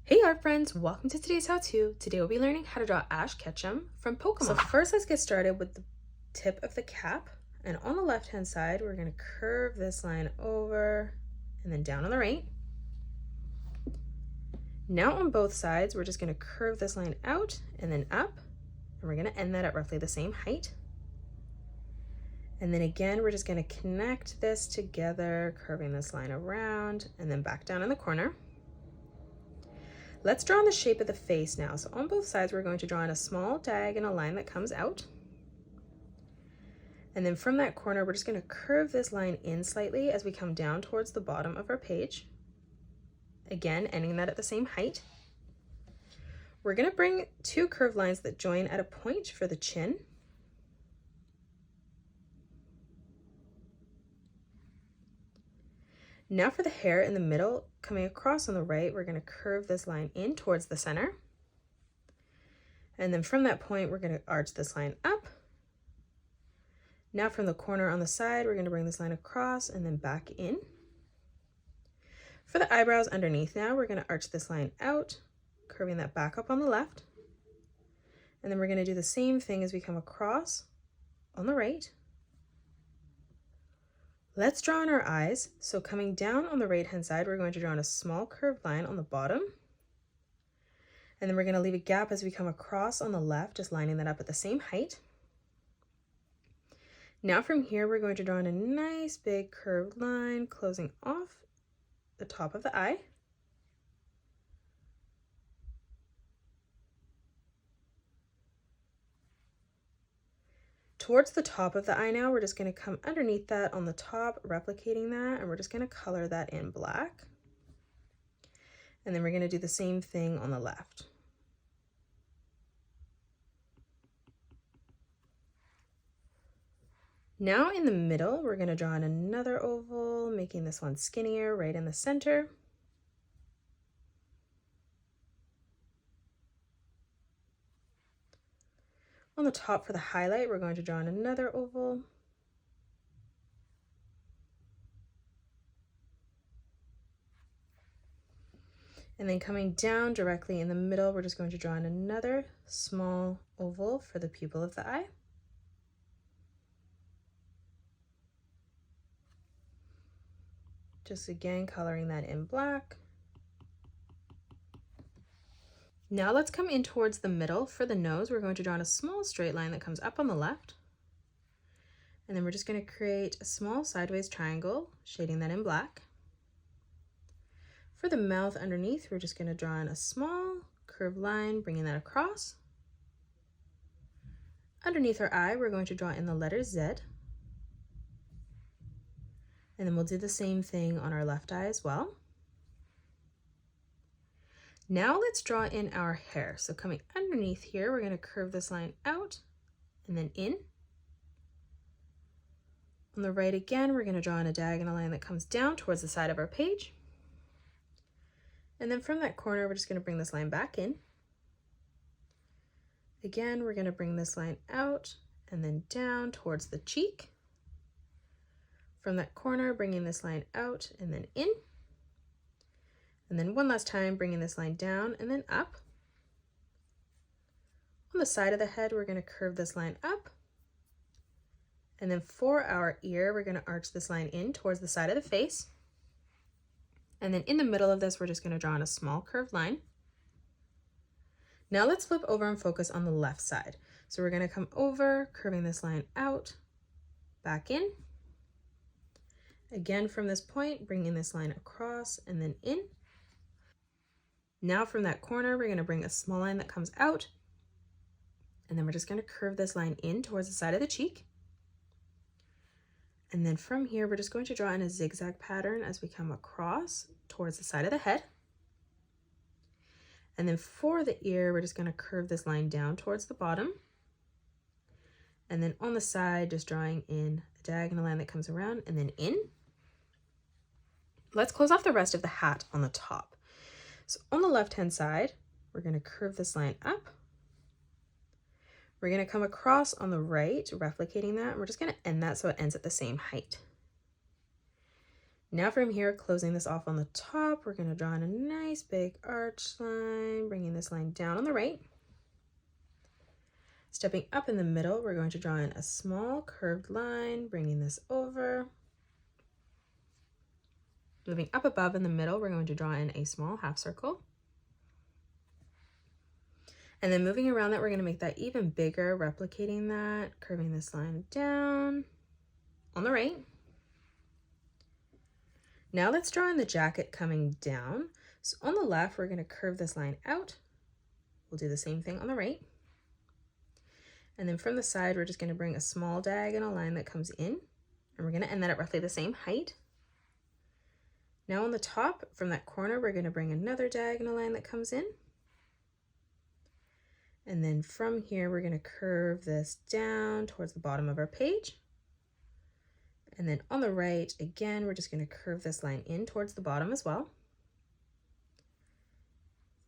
Hey art friends, welcome to today's how-to. Today we'll be learning how to draw Ash Ketchum from Pokemon. So first let's get started with the tip of the cap, and on the left hand side we're going to curve this line over and then down on the right. Now on both sides we're just going to curve this line out and then up, and we're going to end that at roughly the same height. And then again we're just going to connect this together, curving this line around and then back down in the corner. Let's draw in the shape of the face now. So on both sides, we're going to draw in a small diagonal line that comes out. And then from that corner, we're just going to curve this line in slightly as we come down towards the bottom of our page. Again, ending that at the same height. We're going to bring two curved lines that join at a point for the chin. Now for the hair in the middle, coming across on the right, we're going to curve this line in towards the center. And then from that point, we're going to arch this line up. Now from the corner on the side, we're going to bring this line across and then back in. For the eyebrows underneath now, we're going to arch this line out, curving that back up on the left. And then we're going to do the same thing as we come across on the right. Let's draw in our eyes. So coming down on the right hand side, we're going to draw in a small curved line on the bottom. And then we're going to leave a gap as we come across on the left, just lining that up at the same height. Now from here, we're going to draw in a nice big curved line closing off the top of the eye. Towards the top of the eye now, we're just going to come underneath that on the top, replicating that, and we're just going to color that in black. And then we're going to do the same thing on the left. Now in the middle, we're going to draw in another oval, making this one skinnier right in the center. On the top for the highlight, we're going to draw in another oval. And then coming down directly in the middle, we're just going to draw in another small oval for the pupil of the eye. Just again, coloring that in black. Now let's come in towards the middle. For the nose, we're going to draw in a small straight line that comes up on the left. And then we're just going to create a small sideways triangle, shading that in black. For the mouth underneath, we're just going to draw in a small curved line, bringing that across. Underneath our eye, we're going to draw in the letter Z. And then we'll do the same thing on our left eye as well. Now let's draw in our hair. So coming underneath here, we're going to curve this line out and then in. On the right again, we're going to draw in a diagonal line that comes down towards the side of our page. And then from that corner, we're just going to bring this line back in. Again, we're going to bring this line out and then down towards the cheek. From that corner, bringing this line out and then in. And then one last time, bringing this line down and then up. On the side of the head, we're going to curve this line up. And then for our ear, we're going to arch this line in towards the side of the face. And then in the middle of this, we're just going to draw in a small curved line. Now let's flip over and focus on the left side. So we're going to come over, curving this line out, back in. Again, from this point, bringing this line across and then in. Now from that corner, we're going to bring a small line that comes out, and then we're just going to curve this line in towards the side of the cheek. And then from here, we're just going to draw in a zigzag pattern as we come across towards the side of the head. And then for the ear, we're just going to curve this line down towards the bottom. And then on the side, just drawing in a diagonal line that comes around and then in. Let's close off the rest of the hat on the top. So on the left-hand side, we're going to curve this line up. We're going to come across on the right, replicating that. And we're just going to end that so it ends at the same height. Now from here, closing this off on the top, we're going to draw in a nice big arch line, bringing this line down on the right. Stepping up in the middle, we're going to draw in a small curved line, bringing this over. Moving up above in the middle, we're going to draw in a small half circle. And then moving around that, we're going to make that even bigger, replicating that, curving this line down on the right. Now let's draw in the jacket coming down. So on the left, we're going to curve this line out. We'll do the same thing on the right. And then from the side, we're just going to bring a small diagonal line that comes in, and we're going to end that at roughly the same height. Now on the top, from that corner, we're going to bring another diagonal line that comes in. And then from here, we're going to curve this down towards the bottom of our page. And then on the right, again, we're just going to curve this line in towards the bottom as well.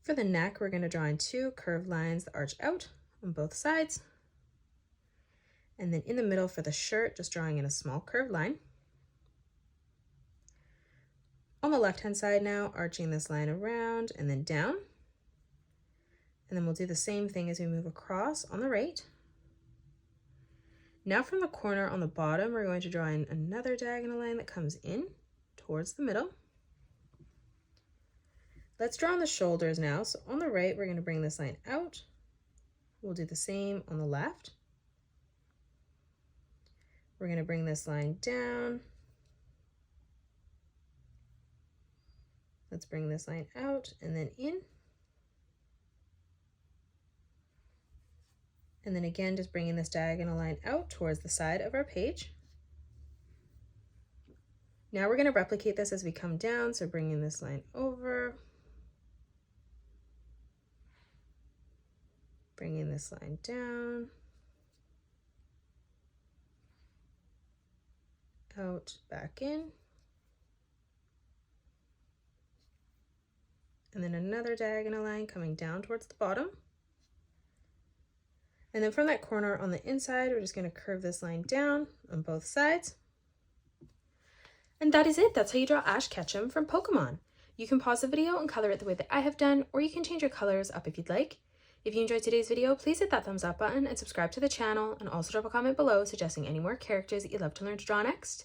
For the neck, we're going to draw in two curved lines that arch out on both sides. And then in the middle for the shirt, just drawing in a small curved line. On the left-hand side now, arching this line around and then down. And then we'll do the same thing as we move across on the right. Now from the corner on the bottom, we're going to draw in another diagonal line that comes in towards the middle. Let's draw on the shoulders now. So on the right, we're going to bring this line out. We'll do the same on the left. We're going to bring this line down. Let's bring this line out and then in. And then again, just bringing this diagonal line out towards the side of our page. Now we're going to replicate this as we come down. So bringing this line over. Bringing this line down. Out, back in. And then another diagonal line coming down towards the bottom. And then from that corner on the inside, we're just going to curve this line down on both sides. And that is it. That's how you draw Ash Ketchum from Pokemon. You can pause the video and color it the way that I have done, or you can change your colors up if you'd like. If you enjoyed today's video, please hit that thumbs up button and subscribe to the channel, and also drop a comment below suggesting any more characters that you'd love to learn to draw next.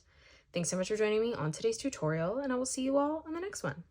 Thanks so much for joining me on today's tutorial, and I will see you all on the next one.